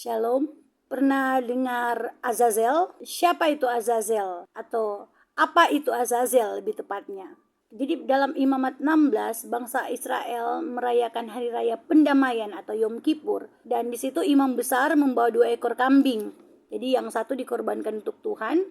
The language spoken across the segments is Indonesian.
Shalom, pernah dengar Azazel? Siapa itu Azazel? Atau apa itu Azazel lebih tepatnya? Jadi dalam Imamat 16, bangsa Israel merayakan hari raya pendamaian atau Yom Kippur. Dan di situ imam besar membawa 2 ekor kambing. Jadi yang satu dikorbankan untuk Tuhan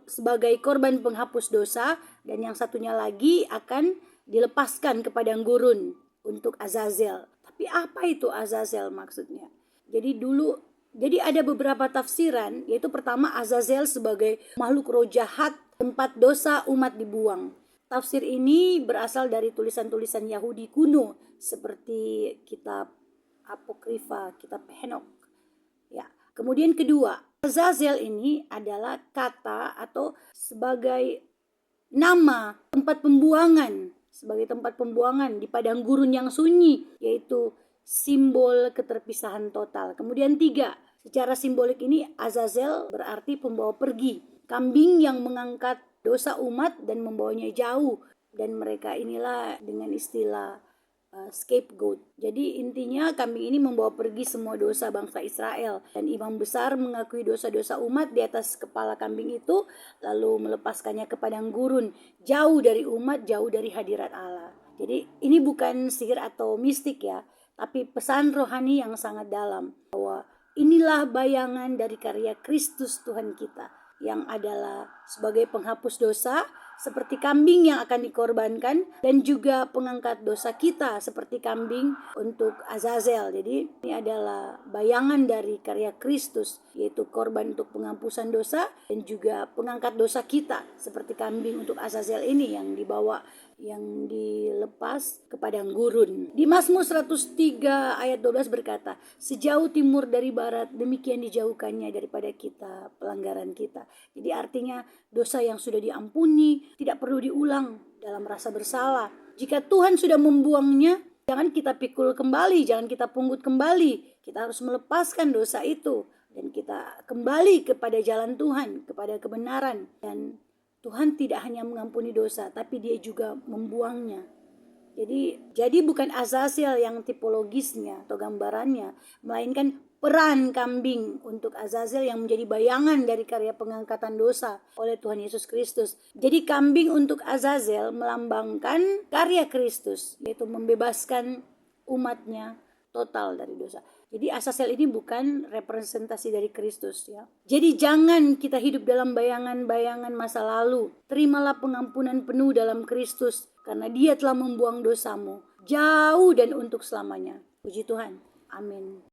sebagai korban penghapus dosa. Dan yang satunya lagi akan dilepaskan ke padang gurun untuk Azazel. Tapi apa itu Azazel maksudnya? Jadi ada beberapa tafsiran, yaitu pertama Azazel sebagai makhluk roh jahat, tempat dosa umat dibuang. Tafsir ini berasal dari tulisan-tulisan Yahudi kuno seperti kitab Apokrifa, kitab Henok. Ya. Kemudian kedua, Azazel ini adalah kata atau sebagai nama tempat pembuangan, di padang gurun yang sunyi, yaitu simbol keterpisahan total. Kemudian 3, secara simbolik ini Azazel berarti pembawa pergi, kambing yang mengangkat dosa umat dan membawanya jauh, dan mereka inilah dengan istilah scapegoat. Jadi intinya kambing ini membawa pergi semua dosa bangsa Israel, dan imam besar mengakui dosa-dosa umat di atas kepala kambing itu, lalu melepaskannya ke padang gurun, jauh dari umat, jauh dari hadirat Allah. Jadi ini bukan sihir atau mistik ya, tapi pesan rohani yang sangat dalam, bahwa inilah bayangan dari karya Kristus Tuhan kita, yang adalah sebagai penghapus dosa seperti kambing yang akan dikorbankan, dan juga pengangkat dosa kita seperti kambing untuk Azazel. Jadi ini adalah bayangan dari karya Kristus, yaitu korban untuk penghapusan dosa dan juga pengangkat dosa kita seperti kambing untuk Azazel ini yang dilepas ke padang gurun. Di Mazmur 103 ayat 12 berkata, sejauh timur dari barat demikian dijauhkannya daripada kita pelanggaran kita. Jadi artinya dosa yang sudah diampuni tidak perlu diulang dalam rasa bersalah. Jika Tuhan sudah membuangnya, jangan kita pikul kembali, jangan kita pungut kembali. Kita harus melepaskan dosa itu dan kita kembali kepada jalan Tuhan, kepada kebenaran. Dan Tuhan tidak hanya mengampuni dosa, tapi Dia juga membuangnya. Jadi bukan Azazel yang tipologisnya atau gambarannya, melainkan peran kambing untuk Azazel yang menjadi bayangan dari karya pengangkatan dosa oleh Tuhan Yesus Kristus. Jadi kambing untuk Azazel melambangkan karya Kristus, yaitu membebaskan umatnya total dari dosa. Jadi Azazel ini bukan representasi dari Kristus ya. Jadi jangan kita hidup dalam bayangan-bayangan masa lalu. Terimalah pengampunan penuh dalam Kristus, karena Dia telah membuang dosamu jauh dan untuk selamanya. Puji Tuhan. Amin.